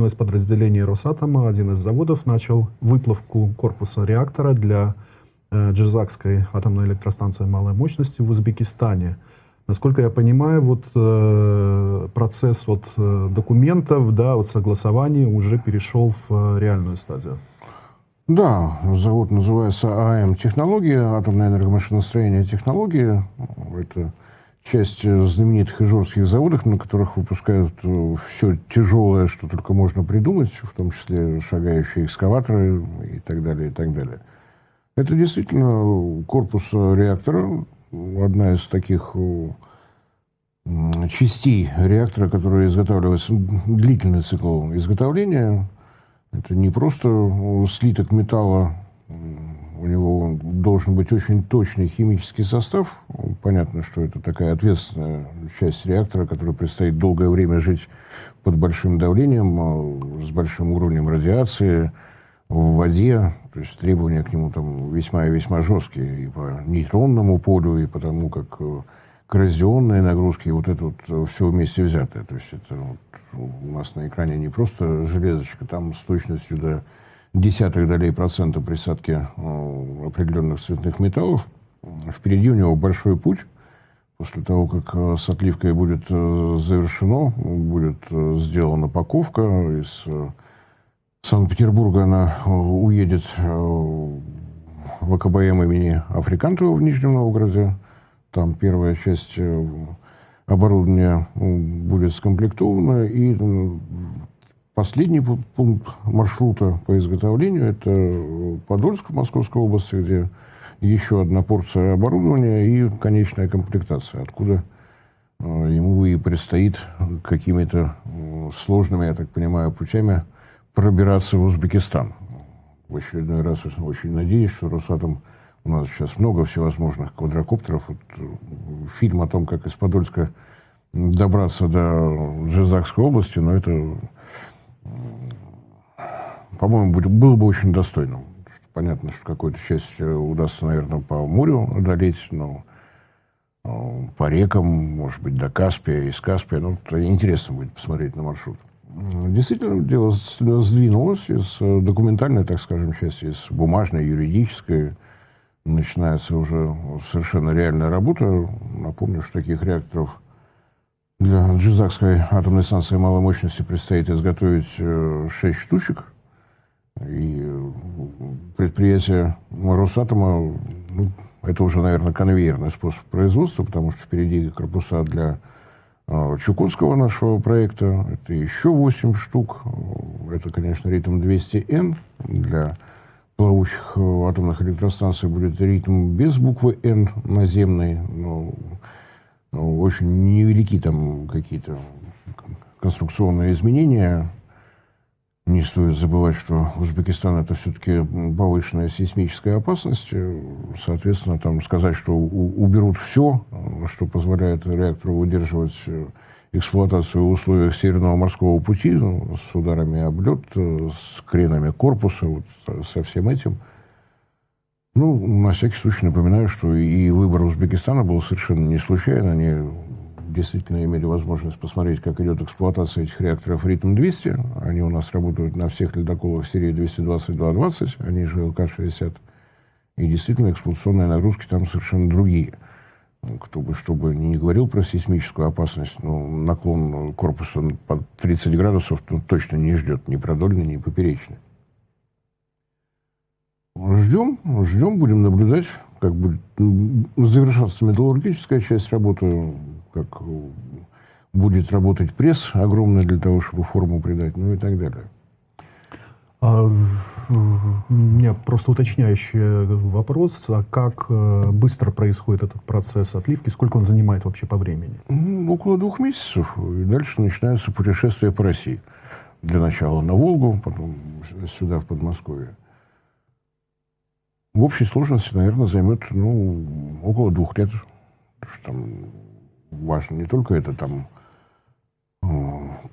одно из подразделений Росатома, один из заводов, начал выплавку корпуса реактора для Джизакской атомной электростанции малой мощности в Узбекистане. Насколько я понимаю, процесс от документов, да, от согласования уже перешел в реальную стадию. Да, завод называется АМ «Технологии», атомное энергомашиностроение технологии. Это часть знаменитых ижорских заводов, на которых выпускают все тяжелое, что только можно придумать, в том числе шагающие экскаваторы и так далее, и так далее. Это действительно корпус реактора, одна из таких частей реактора, которая изготавливается, длительный цикл изготовления. Это не просто слиток металла, у него должен быть очень точный химический состав. Понятно, что это такая ответственная часть реактора, которой предстоит долгое время жить под большим давлением, с большим уровнем радиации, в воде. То есть требования к нему там весьма и весьма жесткие и по нейтронному полю, и потому как коррозионные нагрузки, и вот это вот все вместе взятое. То есть это у нас на экране не просто железочка, там с точностью до десятых долей процента присадки определенных цветных металлов. Впереди у него большой путь. После того, как с отливкой будет завершено, будет сделана паковка. Из Санкт-Петербурга она уедет в АКБМ имени Африкантова в Нижнем Новгороде. Там первая часть оборудования будет скомплектована, и последний пункт маршрута по изготовлению – это Подольск в Московской области, где еще одна порция оборудования и конечная комплектация, откуда ему и предстоит какими-то сложными, я так понимаю, путями пробираться в Узбекистан. В очередной раз очень надеюсь, что Росатом. У нас сейчас много всевозможных квадрокоптеров. Вот, фильм о том, как из Подольска добраться до Джизакской области, но это, по-моему, было бы очень достойным. Понятно, что какую-то часть удастся, наверное, по морю одолеть, но по рекам, может быть, до Каспия, из Каспия. Ну, интересно будет посмотреть на маршрут. Действительно, дело сдвинулось из документальной, так скажем, части, из бумажной, юридической. Начинается уже совершенно реальная работа. Напомню, что таких реакторов для Джизакской атомной станции малой мощности предстоит изготовить 6 штучек. И предприятие Росатома, это уже, наверное, конвейерный способ производства, потому что впереди корпуса для Чукотского нашего проекта. Это еще 8 штук. Это, конечно, ритм-200Н для плавучих атомных электростанций будет ритм без буквы «Н» наземный, но очень невелики там какие-то конструкционные изменения. Не стоит забывать, что Узбекистан – это все-таки повышенная сейсмическая опасность. Соответственно, там сказать, что уберут все, что позволяет реактору выдерживать эксплуатацию в условиях Северного морского пути, с ударами об лед, с кренами корпуса, вот со всем этим. На всякий случай напоминаю, что и выбор Узбекистана был совершенно не случайен. Они действительно имели возможность посмотреть, как идет эксплуатация этих реакторов «Ритм-200». Они у нас работают на всех ледоколах серии 220-220, они же ЛК-60. И действительно эксплуатационные нагрузки там совершенно другие. Кто бы что бы ни говорил про сейсмическую опасность, но наклон корпуса под 30 градусов точно не ждет ни продольный, ни поперечный. Ждем, будем наблюдать, как будет завершаться металлургическая часть работы, как будет работать пресс огромный для того, чтобы форму придать, и так далее. У меня просто уточняющий вопрос. А как быстро происходит этот процесс отливки? Сколько он занимает вообще по времени? Около 2 месяцев. И дальше начинается путешествие по России. Для начала на Волгу, потом сюда, в Подмосковье. В общей сложности, наверное, займет около 2 лет. Потому что там важно не только это, там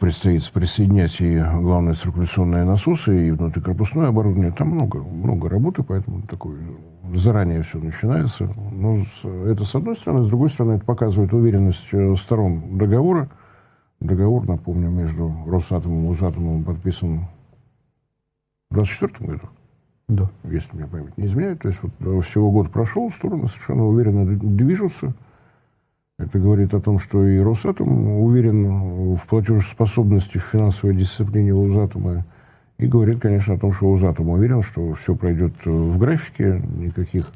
предстоит присоединять и главные циркуляционные насосы, и внутрикорпусное оборудование. Там много работы, поэтому заранее все начинается. Но это с одной стороны. С другой стороны, это показывает уверенность сторон договора. договор, напомню, между Росатомом и Узатомом подписан в 2024 году, Да. если мне память не изменяет. То есть вот всего год прошел, стороны совершенно уверенно движутся. Это говорит о том, что и Росатом уверен в платежеспособности, в финансовой дисциплине Узатома. И говорит, конечно, о том, что Узатом уверен, что все пройдет в графике, никаких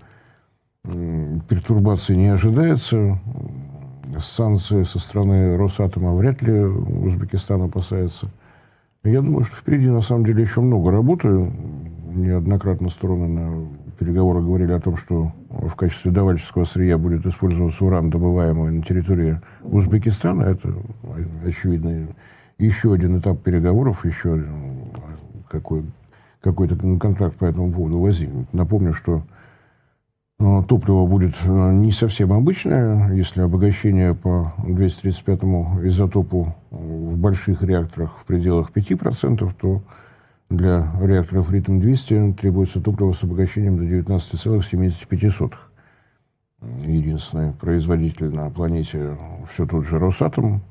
пертурбаций не ожидается. Санкции со стороны Росатома вряд ли Узбекистан опасается. Я думаю, что впереди на самом деле еще много работы. Неоднократно стороны на переговорах говорили о том, что в качестве давальческого сырья будет использоваться уран, добываемый на территории Узбекистана. Это, очевидно, еще один этап переговоров, еще какой-то контракт по этому поводу возникнет. Напомню, что топливо будет не совсем обычное. Если обогащение по 235-му изотопу в больших реакторах в пределах 5%, то для реакторов Ритм-200 требуется топливо с обогащением до 19,75. Единственный производитель на планете все тот же Росатом.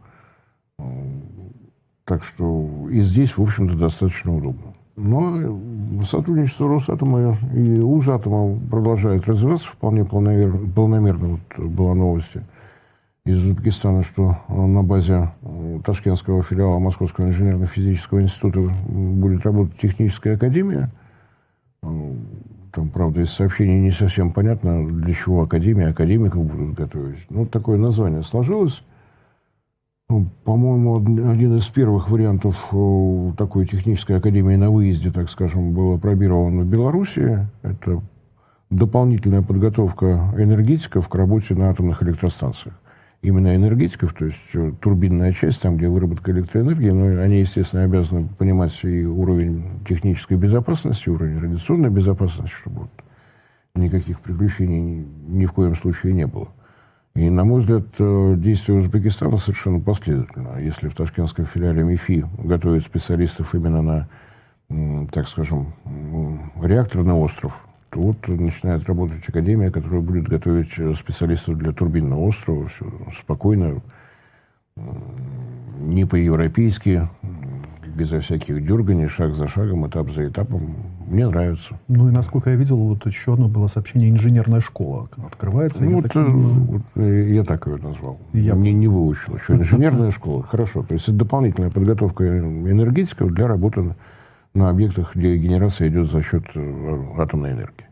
Так что и здесь, в общем-то, достаточно удобно. Но сотрудничество Росатома и Узатома продолжает развиваться вполне полномерно. Вот была новость из Узбекистана, что на базе ташкентского филиала Московского инженерно-физического института будет работать техническая академия. Там, правда, из сообщений не совсем понятно, для чего академия, академиков будут готовить. Ну, такое название сложилось. По-моему, один из первых вариантов такой технической академии на выезде, так скажем, был опробирован в Беларуси. Это дополнительная подготовка энергетиков к работе на атомных электростанциях. Именно энергетиков, то есть турбинная часть, там, где выработка электроэнергии, но они, естественно, обязаны понимать и уровень технической безопасности, уровень радиационной безопасности, чтобы вот никаких приключений ни в коем случае не было. И, на мой взгляд, действия Узбекистана совершенно последовательно. Если в ташкентском филиале МИФИ готовят специалистов именно на, так скажем, реакторный остров, то вот начинает работать академия, которая будет готовить специалистов для турбинного острова. Все спокойно, не по-европейски, безо всяких дерганий, шаг за шагом, этап за этапом. Мне нравится. Ну и, насколько я видел, вот еще одно было сообщение: инженерная школа открывается. Ну, я так ее назвал. Я мне не выучил. Еще инженерная школа. Хорошо. То есть это дополнительная подготовка энергетиков для работы на объектах, где генерация идет за счет атомной энергии.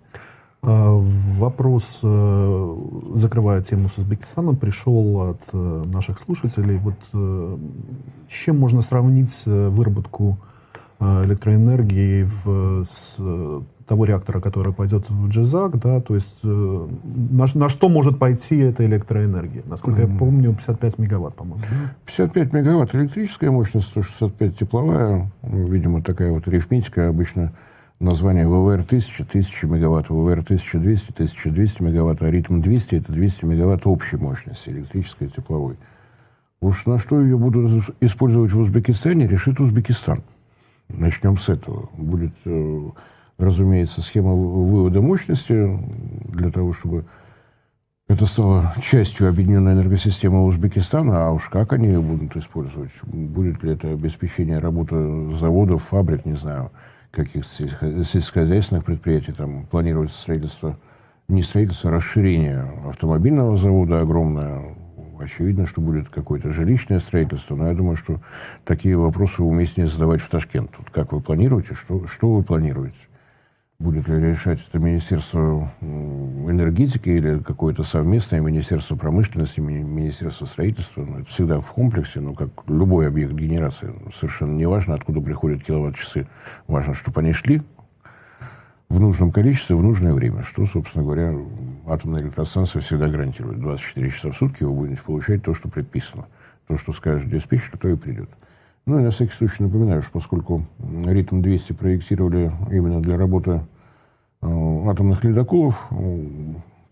Вопрос, закрывая тему с Узбекистаном, пришел от наших слушателей. Вот с чем можно сравнить выработку электроэнергии с того реактора, который пойдет в Джизак, да, то есть на что может пойти эта электроэнергия? Насколько я помню, 55 мегаватт, по-моему. 55 мегаватт электрическая мощность, 165 тепловая, видимо, такая вот арифметика, обычно название ВВР-1000, 1000 мегаватт, ВВР-1200, 1200 мегаватт, а Ритм-200 это 200 мегаватт общей мощности, электрической и тепловой. Уж на что ее будут использовать в Узбекистане, решит Узбекистан. Начнем с этого. Будет, разумеется, схема вывода мощности для того, чтобы это стало частью объединенной энергосистемы Узбекистана. А уж как они ее будут использовать? Будет ли это обеспечение работы заводов, фабрик, не знаю, каких-то сельскохозяйственных предприятий? Там планируется строительство, не строительство, а расширение автомобильного завода огромное. Очевидно, что будет какое-то жилищное строительство, но я думаю, что такие вопросы уместнее задавать в Ташкент. Вот как вы планируете, что вы планируете? Будет ли решать это Министерство энергетики или какое-то совместное Министерство промышленности, Министерство строительства? Ну, это всегда в комплексе, но как любой объект генерации. Совершенно не важно, откуда приходят киловатт-часы. Важно, чтобы они шли в нужном количестве, в нужное время, что, собственно говоря, атомная электростанция всегда гарантирует. 24 часа в сутки вы будете получать то, что предписано. То, что скажет диспетчер, то и придет. Ну и на всякий случай напоминаю, что поскольку Ритм-200 проектировали именно для работы атомных ледоколов,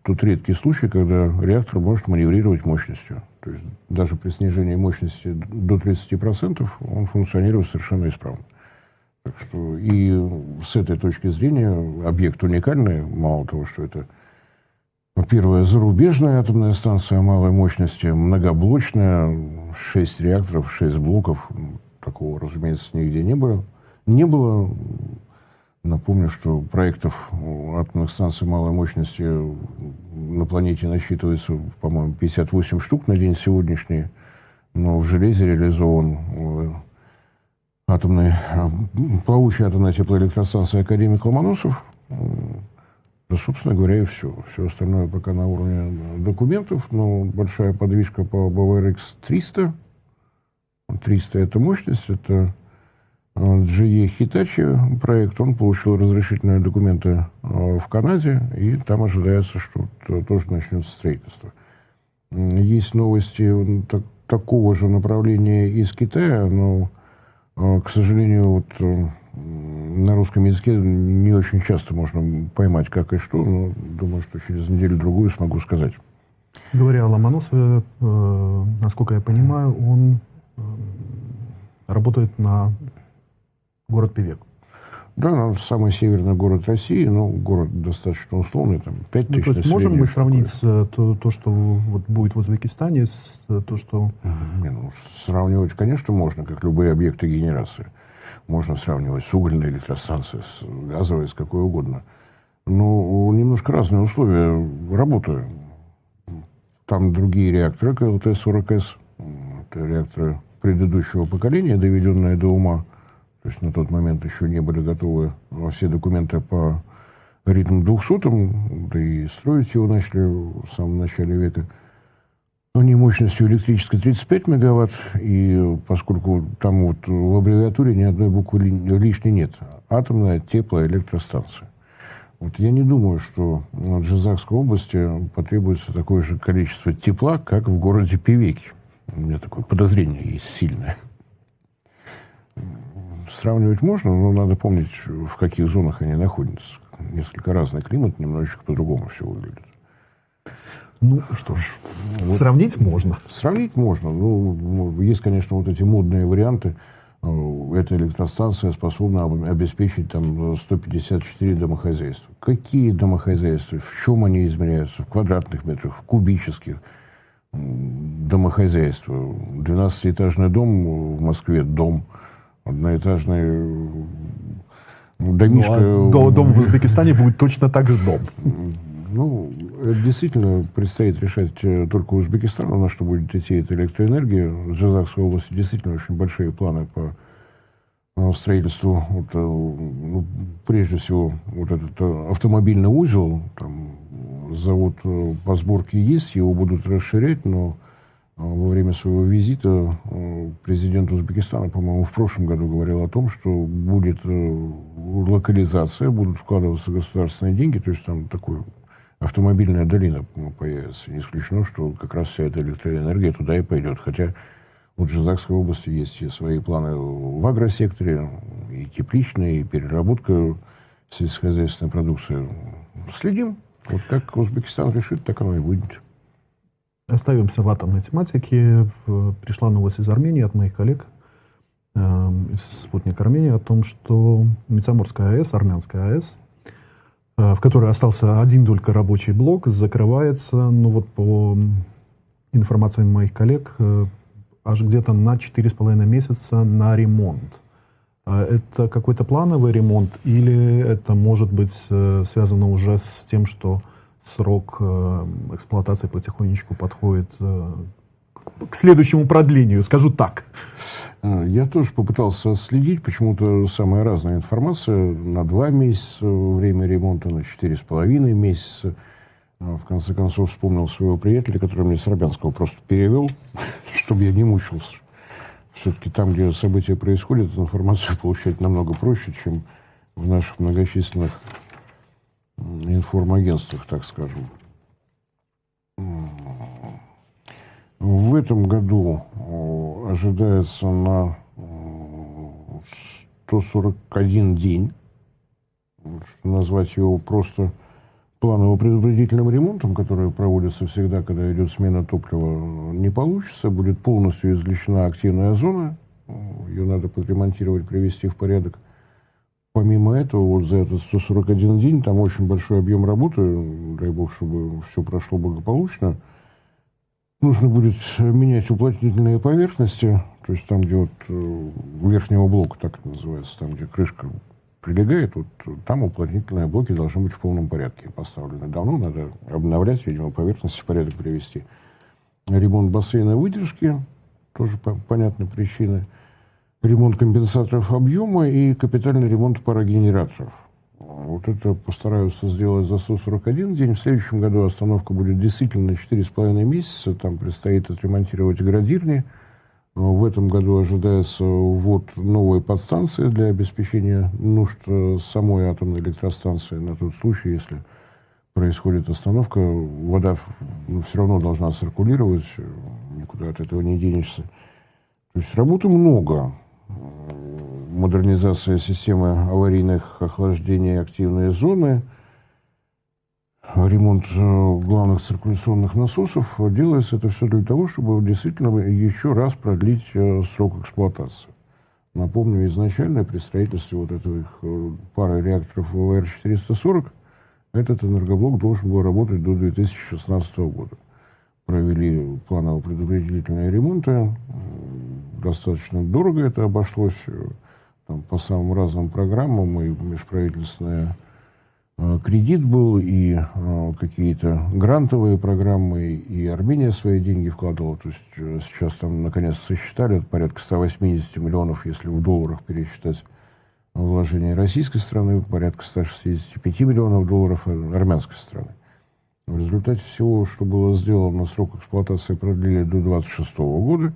тут редкий случай, когда реактор может маневрировать мощностью. То есть даже при снижении мощности до 30% он функционирует совершенно исправно. Так что и с этой точки зрения объект уникальный. Мало того, что это Первая зарубежная атомная станция малой мощности, многоблочная, 6 реакторов, 6 блоков. Такого, разумеется, нигде не было. Не было. Напомню, что проектов атомных станций малой мощности на планете насчитывается, по-моему, 58 штук на день сегодняшний. Но в железе реализован плавучая атомная теплоэлектростанция «Академик Ломоносов». Да, собственно говоря, и все. Все остальное пока на уровне документов, но большая подвижка по БВРХ-300. 300 – это мощность, это GE Hitachi проект. Он получил разрешительные документы в Канаде, и там ожидается, что тоже начнется строительство. Есть новости такого же направления из Китая, но, к сожалению, вот на русском языке не очень часто можно поймать, как и что, но думаю, что через неделю-другую смогу сказать. Говоря о Ломоносове, насколько я понимаю, он работает на город Певек. Да, самый северный город России, но город достаточно условный, там 5 тысяч то есть можем мы сравнить то, что вот будет в Узбекистане, с то, что... Сравнивать, конечно, можно, как любые объекты генерации. Можно сравнивать с угольной электростанцией, с газовой, с какой угодно. Но немножко разные условия работы. Там другие реакторы, КЛТ-40С, это реакторы предыдущего поколения, доведенные до ума. То есть на тот момент еще не были готовы все документы по ритм 200, да и строить его начали в самом начале века. Они мощностью электрической 35 мегаватт, и поскольку там вот в аббревиатуре ни одной буквы лишней нет, атомная теплоэлектростанция. Вот я не думаю, что в Джизакской области потребуется такое же количество тепла, как в городе Певеке. У меня такое подозрение есть сильное. Сравнивать можно, но надо помнить, в каких зонах они находятся. Несколько разный климат, немножечко по-другому все выглядит. Ну, что ж, вот сравнить можно. Сравнить можно. Ну, есть, конечно, вот эти модные варианты. Эта электростанция способна обеспечить там 154 домохозяйства. Какие домохозяйства? В чем они измеряются? В квадратных метрах, в кубических домохозяйства. 12-этажный дом в Москве – дом. Одноэтажный домишко... Ну, а дом в Узбекистане будет точно так же дом. Ну, это действительно предстоит решать только Узбекистану, на что будет идти эта электроэнергия. В Джизакской области действительно очень большие планы по строительству. Вот, ну, прежде всего, вот этот автомобильный узел, там, завод по сборке есть, его будут расширять, но во время своего визита президент Узбекистана, по-моему, в прошлом году говорил о том, что будет локализация, будут вкладываться государственные деньги, то есть там такой автомобильная долина появится. Не исключено, что как раз вся эта электроэнергия туда и пойдет. Хотя у Джизакской области есть и свои планы в агросекторе, и тепличные, и переработка сельскохозяйственной продукции. Следим. Вот как Узбекистан решит, так оно и будет. Остаемся в атомной тематике. Пришла новость из Армении от моих коллег из «Спутника Армении» о том, что Мицаморская АЭС, армянская АЭС, в которой остался один только рабочий блок, закрывается, ну вот по информации моих коллег, аж где-то на 4,5 месяца на ремонт. Это какой-то плановый ремонт или это может быть связано уже с тем, что срок эксплуатации потихонечку подходит к следующему продлению, скажу так? Я тоже попытался следить. Почему-то самая разная информация. На 2 месяца время ремонта, на 4,5 месяца. В конце концов, вспомнил своего приятеля, который мне с армянского просто перевел, чтобы я не мучился. Все-таки там, где события происходят, информацию получать намного проще, чем в наших многочисленных информагентствах, так скажем. В этом году ожидается на 141 день, назвать его просто планово-предупредительным ремонтом, который проводится всегда, когда идет смена топлива, не получится. Будет полностью излечена активная зона. Ее надо подремонтировать, привести в порядок. помимо этого, вот за этот 141 день, там очень большой объем работы, дай бог, чтобы все прошло благополучно. Нужно будет менять уплотнительные поверхности, то есть там, где вот верхнего блока, так это называется, там, где крышка прилегает, вот там уплотнительные блоки должны быть в полном порядке поставлены. Давно надо обновлять, видимо, поверхности в порядок привести. Ремонт бассейна выдержки, тоже по понятной причине. Ремонт компенсаторов объема и капитальный ремонт парогенераторов. Вот это постараются сделать за 141 день. В следующем году остановка будет действительно 4,5 месяца. Там предстоит отремонтировать градирни. В этом году ожидается ввод новой подстанции для обеспечения нужд самой атомной электростанции на тот случай, если происходит остановка. Вода все равно должна циркулировать, никуда от этого не денешься. То есть работы много. Модернизация системы аварийных охлаждений и активные зоны, ремонт главных циркуляционных насосов. Делается это все для того, чтобы действительно еще раз продлить срок эксплуатации. Напомню, изначально при строительстве вот этой пары реакторов ВВР-440 этот энергоблок должен был работать до 2016 года. Провели планово-предупредительные ремонты. Достаточно дорого это обошлось. Там, по самым разным программам, и межправительственный кредит был, и какие-то грантовые программы, и Армения свои деньги вкладывала. То есть сейчас там наконец сосчитали, это порядка 180 миллионов, если в долларах пересчитать вложения российской страны, порядка 165 миллионов долларов армянской страны. В результате всего, что было сделано, срок эксплуатации продлили до 2026 года.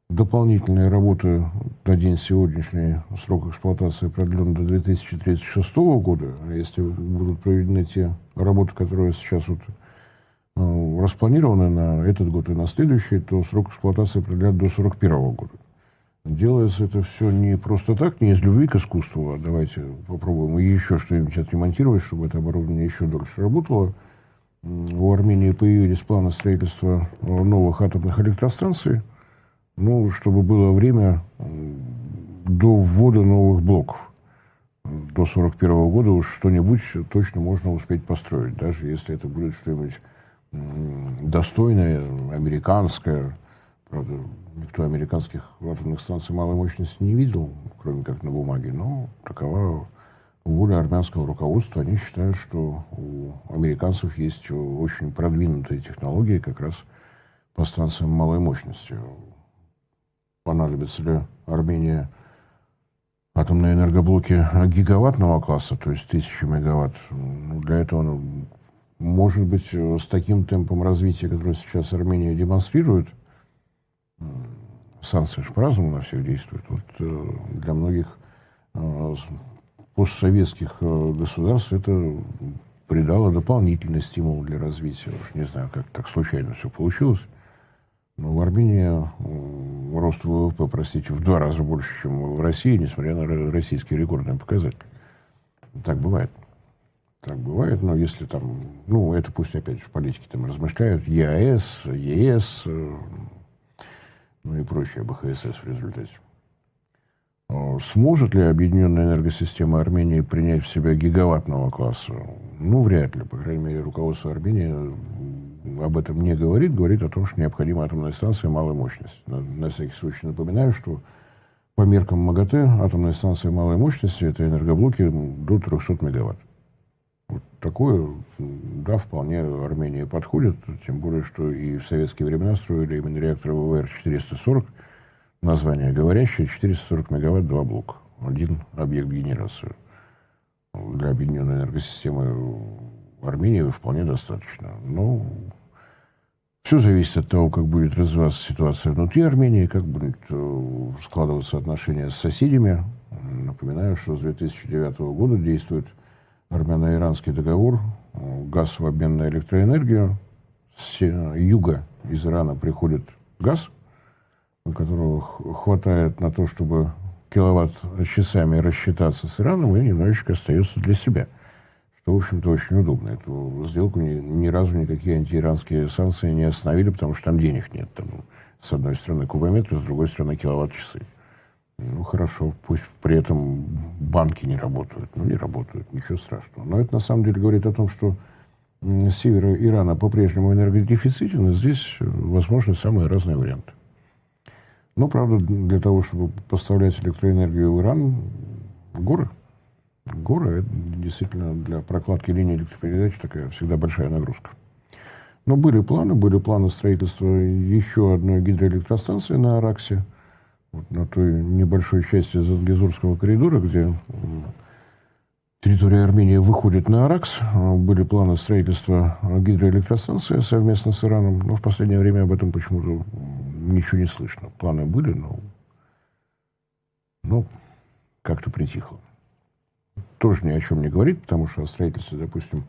Дополнительные работы на день сегодняшний, срок эксплуатации продлен до 2036 года. Если будут проведены те работы, которые сейчас вот, распланированы на этот год и на следующий, то срок эксплуатации продлят до 1941 года. Делается это все не просто так, не из любви к искусству, а давайте попробуем еще что-нибудь отремонтировать, чтобы это оборудование еще дольше работало. У Армении появились планы строительства новых атомных электростанций. Ну, чтобы было время до ввода новых блоков. До 1941 года уж что-нибудь точно можно успеть построить, даже если это будет что-нибудь достойное, американское. Правда, никто американских атомных станций малой мощности не видел, кроме как на бумаге, но такова воля армянского руководства. Они считают, что у американцев есть очень продвинутые технологии как раз по станциям малой мощности. Понадобится ли Армении атомные энергоблоки гигаваттного класса, то есть 1000 мегаватт. Ну, для этого, может быть, с таким темпом развития, который сейчас Армения демонстрирует, санкции же по-разному на всех действуют. Вот, для многих постсоветских государств это придало дополнительный стимул для развития. Уж не знаю, как так случайно все получилось. Но в Армении рост ВВП, простите, в 2 раза больше, чем в России, несмотря на российские рекордные показатели. Так бывает. Так бывает, но если там, ну, это пусть опять же политики там размышляют, ЕАЭС, ЕС, ну и прочее, БХСС в результате. Сможет ли объединенная энергосистема Армении принять в себя гигаваттного класса? Ну, вряд ли. По крайней мере, руководство Армении об этом не говорит. Говорит о том, что необходима атомная станция малой мощности. На всякий случай напоминаю, что по меркам МАГАТЭ атомная станция малой мощности — это энергоблоки до 300 мегаватт. Вот такое, да, вполне Армении подходит. Тем более, что и в советские времена строили именно реакторы ВВР-440. Название говорящее: 440 мегаватт, 2 блока. Один объект генерации. Для объединенной энергосистемы Армении вполне достаточно. Но все зависит от того, как будет развиваться ситуация внутри Армении, как будут складываться отношения с соседями. Напоминаю, что с 2009 года действует армяно-иранский договор, газ в обмен на электроэнергию. С юга из Ирана приходит газ, которого хватает на то, чтобы киловатт-часами рассчитаться с Ираном, и немножечко остается для себя. Что, в общем-то, очень удобно. Эту сделку ни разу никакие антииранские санкции не остановили, потому что там денег нет. Там, с одной стороны кубометры, с другой стороны киловатт-часы. Ну, хорошо, пусть при этом банки не работают. Ну, не работают, ничего страшного. Но это на самом деле говорит о том, что север Ирана по-прежнему энергодефицитен, и здесь возможны самые разные варианты. Но, правда, для того, чтобы поставлять электроэнергию в Иран, горы. Горы — это действительно для прокладки линии электропередач такая всегда большая нагрузка. Но были планы строительства еще одной гидроэлектростанции на Араксе, вот на той небольшой части Зангезурского коридора, где территория Армении выходит на Аракс. Были планы строительства гидроэлектростанции совместно с Ираном, но в последнее время об этом почему-то ничего не слышно. Планы были, но как-то притихло. Тоже ни о чем не говорит, потому что о строительстве, допустим,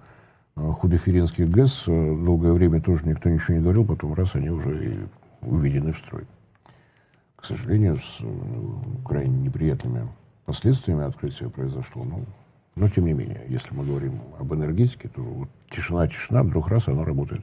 Худоферинских ГЭС долгое время тоже никто ничего не говорил, потом раз они уже и уведены в строй. К сожалению, с крайне неприятными последствиями открытия произошло. Но тем не менее, если мы говорим об энергетике, то вот тишина, вдруг раз оно работает.